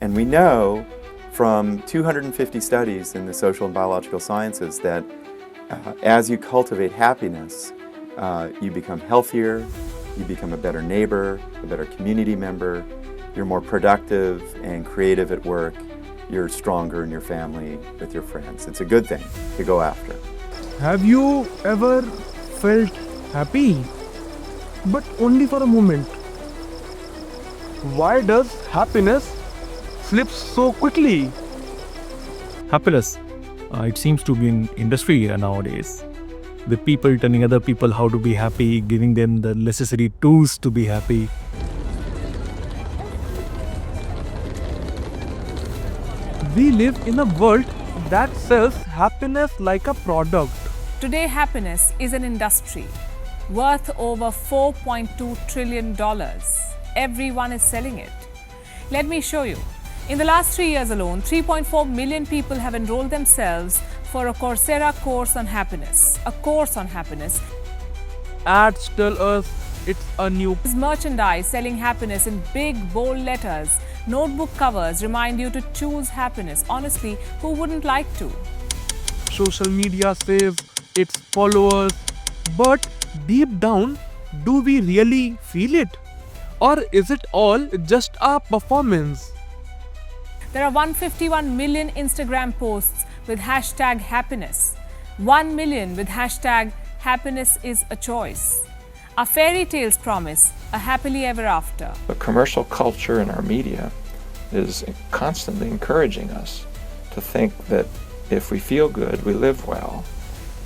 And we know from 250 studies in the social and biological sciences that as you cultivate happiness, you become healthier, you become a better neighbor, a better community member, you're more productive and creative at work, you're stronger in your family, with your friends. It's a good thing to go after. Have you ever felt happy? But only for a moment. Why does happiness slip so quickly? Happiness, it seems to be an industry nowadays. The people telling other people how to be happy, giving them the necessary tools to be happy. We live in a world that sells happiness like a product. Today, happiness is an industry worth over $4.2 trillion. Everyone is selling it. Let me show you. In the last 3 years alone, 3.4 million people have enrolled themselves for a Coursera course on happiness. A course on happiness. Ads tell us it's a new Merchandise selling happiness in big, bold letters. Notebook covers remind you to choose happiness. Honestly, who wouldn't like to? social media says its followers. But deep down, do we really feel it? Or is it all just a performance? There are 151 million Instagram posts with hashtag happiness. 1 million with hashtag happiness is a choice. Our fairy tales promise a happily ever after. The commercial culture in our media is constantly encouraging us to think that if we feel good, we live well,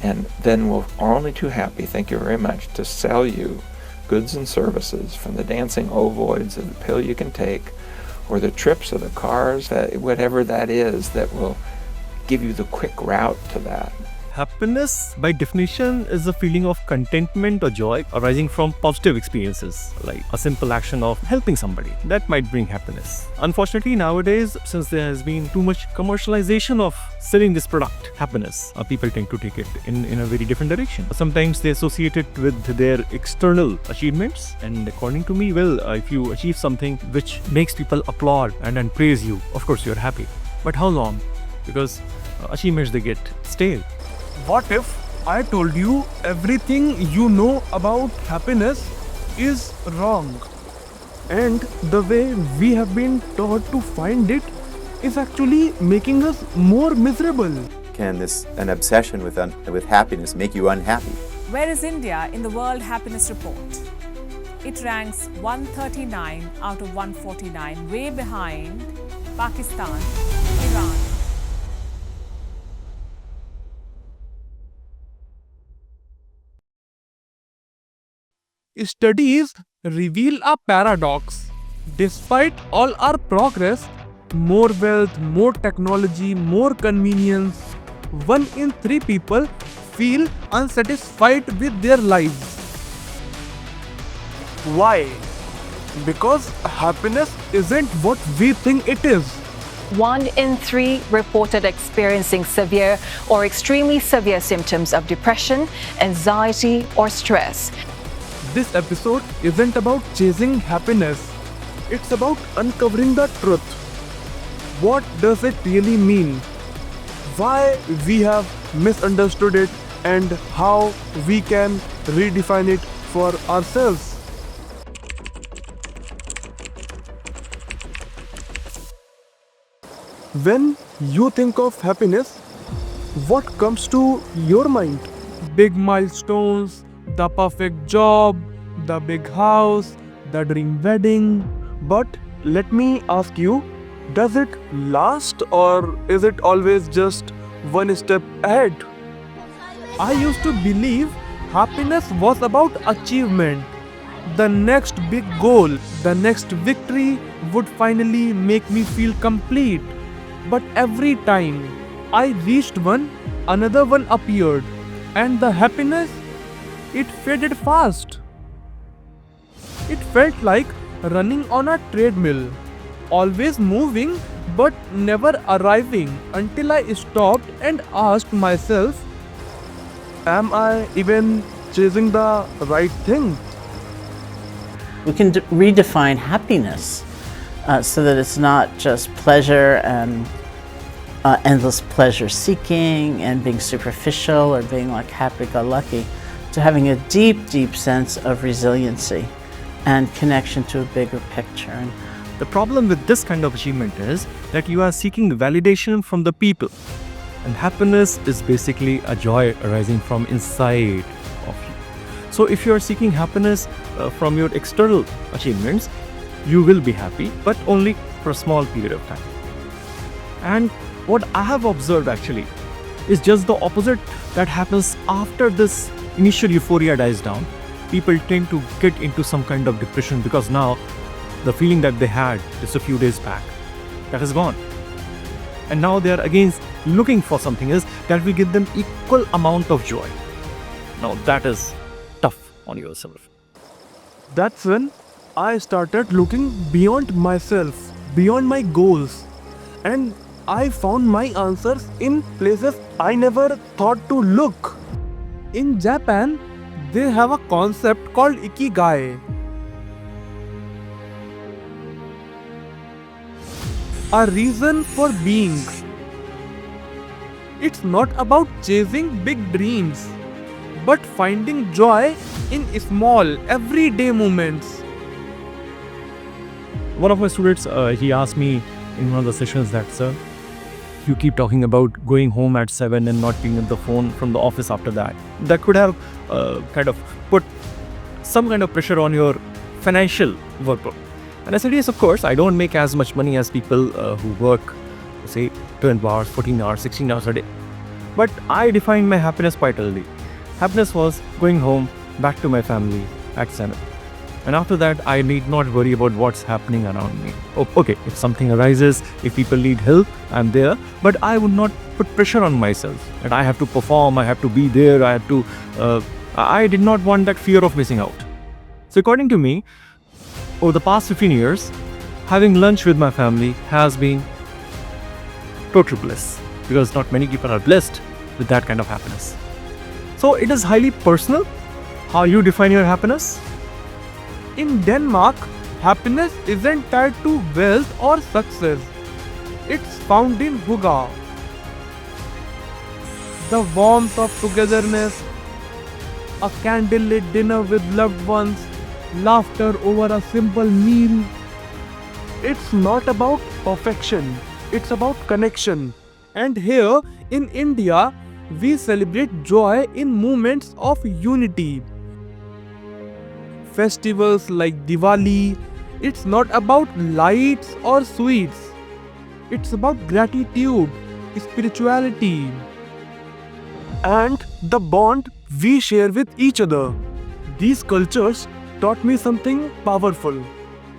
and then we're only too happy, thank you very much, to sell you goods and services, from the dancing ovoids of the pill you can take, or the trips or the cars, whatever that is, that will give you the quick route to that. Happiness, by definition, is a feeling of contentment or joy arising from positive experiences, like a simple action of helping somebody. That might bring happiness. Unfortunately, nowadays, since there has been too much commercialization of selling this product, happiness, people tend to take it in a very different direction. Sometimes they associate it with their external achievements, and according to me, well, if you achieve something which makes people applaud and praise you, of course you're happy. But how long? Because achievements, they get stale. What if I told you everything you know about happiness is wrong? And the way we have been taught to find it is actually making us more miserable. Can an obsession with happiness make you unhappy? Where is India in the World Happiness Report? It ranks 139 out of 149, way behind Pakistan, Iran. Studies reveal a paradox. Despite all our progress, more wealth, more technology, more convenience, 1 in 3 people feel unsatisfied with their lives. Why? Because happiness isn't what we think it is. 1 in 3 reported experiencing severe or extremely severe symptoms of depression, anxiety, or stress. This episode isn't about chasing happiness. It's about uncovering the truth. What does it really mean? Why we have misunderstood it, and how we can redefine it for ourselves. When you think of happiness, what comes to your mind? Big milestones, the perfect job, the big house, the dream wedding. But let me ask you, does it last, or is it always just one step ahead? I used to believe happiness was about achievement. The next big goal, the next victory would finally make me feel complete. But every time I reached one, another one appeared, and the happiness, it faded fast. It felt like running on a treadmill, always moving but never arriving, until I stopped and asked myself, am I even chasing the right thing? We can redefine happiness so that it's not just pleasure and endless pleasure seeking and being superficial or being like happy-go-lucky, to having a deep, deep sense of resiliency and connection to a bigger picture. And The problem with this kind of achievement is that you are seeking validation from the people. And happiness is basically a joy arising from inside of you. So if you are seeking happiness from your external achievements, you will be happy, but only for a small period of time. And what I have observed actually is just the opposite that happens after this initial euphoria dies down. People tend to get into some kind of depression because now the feeling that they had just a few days back, that is gone. And now they are again looking for something else that will give them equal amount of joy. Now that is tough on yourself. That's when I started looking beyond myself, beyond my goals, and I found my answers in places I never thought to look. In Japan, they have a concept called ikigai. A reason for being. It's not about chasing big dreams, but finding joy in small, everyday moments. One of my students, he asked me in one of the sessions that, sir, you keep talking about going home at 7 and not picking up the phone from the office after that. That could have kind of put some kind of pressure on your financial workload. And I said, yes, of course, I don't make as much money as people who work, say, 12 hours, 14 hours, 16 hours a day. But I defined my happiness quite early. Happiness was going home, back to my family at 7. And after that, I need not worry about what's happening around me. Okay, if something arises, if people need help, I'm there. But I would not put pressure on myself that I have to perform, I have to be there, I did not want that fear of missing out. So according to me, over the past 15 years, having lunch with my family has been total bliss, because not many people are blessed with that kind of happiness. So it is highly personal how you define your happiness. In Denmark, happiness isn't tied to wealth or success. It's found in hygge. The warmth of togetherness, a candlelit dinner with loved ones, laughter over a simple meal. It's not about perfection, it's about connection. And here in India, we celebrate joy in moments of unity. Festivals like Diwali, it's not about lights or sweets. It's about gratitude, spirituality, and the bond we share with each other. These cultures taught me something powerful.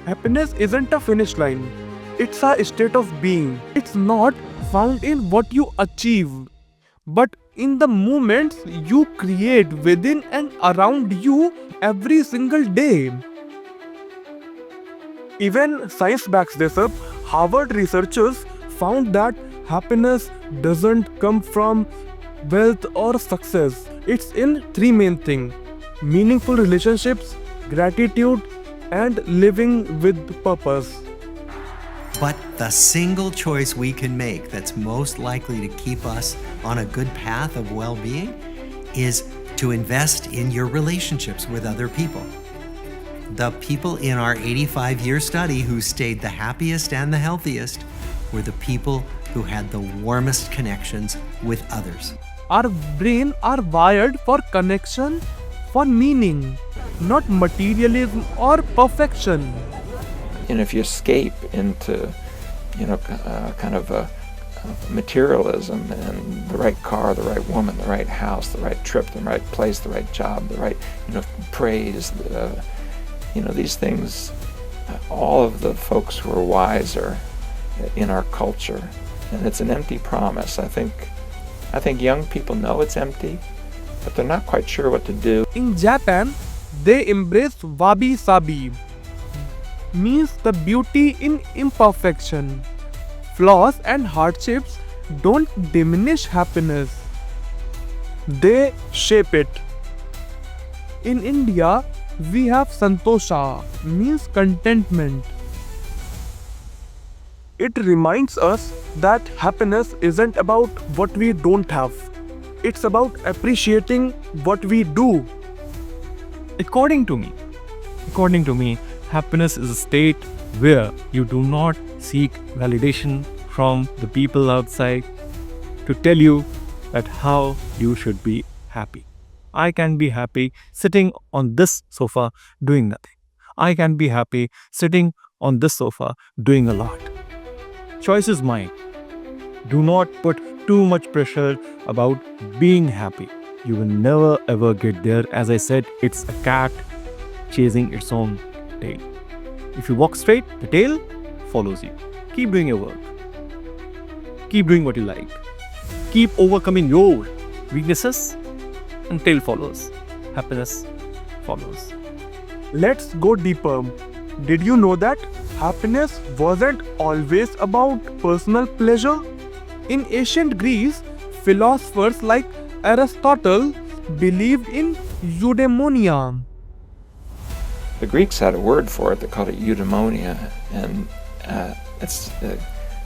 Happiness isn't a finish line. It's a state of being. It's not found in what you achieve, but in the moments you create within and around you every single day. Even science backs this up. Harvard researchers found that happiness doesn't come from wealth or success. It's in three main things: meaningful relationships, gratitude, and living with purpose. But the single choice we can make that's most likely to keep us on a good path of well-being is to invest in your relationships with other people. The people in our 85-year study who stayed the happiest and the healthiest were the people who had the warmest connections with others. Our brain are wired for connection, for meaning, not materialism or perfection. And if you escape into, kind of a materialism and the right car, the right woman, the right house, the right trip, the right place, the right job, the right, praise, these things, all of the folks who are wiser in our culture, and it's an empty promise. I think young people know it's empty, but they're not quite sure what to do. In Japan, they embrace wabi-sabi, means the beauty in imperfection. Flaws and hardships don't diminish happiness, they shape it. In India, we have santosha, means contentment. It reminds us that happiness isn't about what we don't have. It's about appreciating what we do. According to me, happiness is a state where you do not seek validation from the people outside to tell you that how you should be happy. I can be happy sitting on this sofa doing nothing. I can be happy sitting on this sofa doing a lot. Choice is mine. Do not put too much pressure about being happy. You will never ever get there. As I said, it's a cat chasing its own tail. If you walk straight, the tail follows you. Keep doing your work. Keep doing what you like. Keep overcoming your weaknesses, and tail follows. Happiness follows. Let's go deeper. Did you know that happiness wasn't always about personal pleasure? In ancient Greece, philosophers like Aristotle believed in eudaimonia. The Greeks had a word for it. They called it eudaimonia, and it's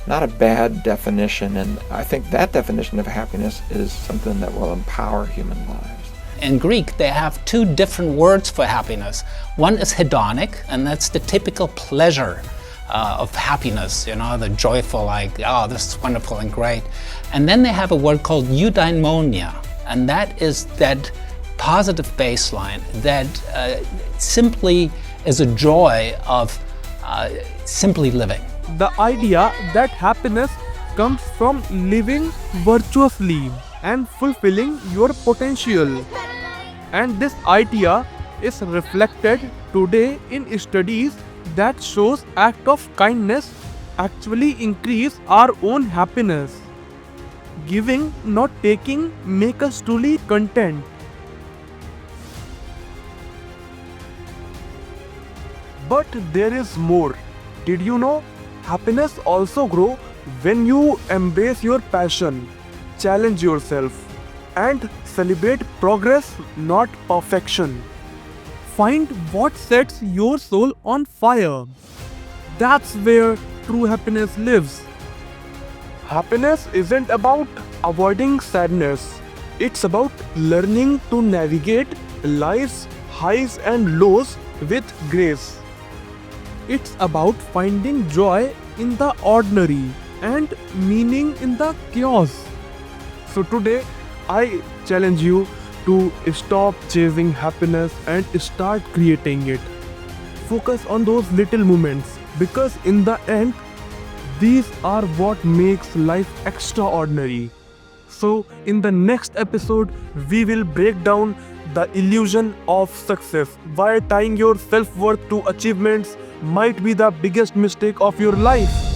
not a bad definition. And I think that definition of happiness is something that will empower human lives. In Greek, they have two different words for happiness. One is hedonic, and that's the typical pleasure of happiness, the joyful, like, oh, this is wonderful and great. And then they have a word called eudaimonia, and that is that positive baseline that simply is a joy of simply living. The idea that happiness comes from living virtuously and fulfilling your potential. And this idea is reflected today in studies that shows act of kindness actually increase our own happiness. Giving, not taking, make us truly content. But there is more. Did you know? Happiness also grows when you embrace your passion, challenge yourself, and celebrate progress, not perfection. Find what sets your soul on fire. That's where true happiness lives. Happiness isn't about avoiding sadness. It's about learning to navigate life's highs and lows with grace. It's about finding joy in the ordinary and meaning in the chaos. So today, I challenge you to stop chasing happiness and start creating it. Focus on those little moments, because in the end, these are what makes life extraordinary. So in the next episode, we will break down the illusion of success, why tying your self-worth to achievements might be the biggest mistake of your life.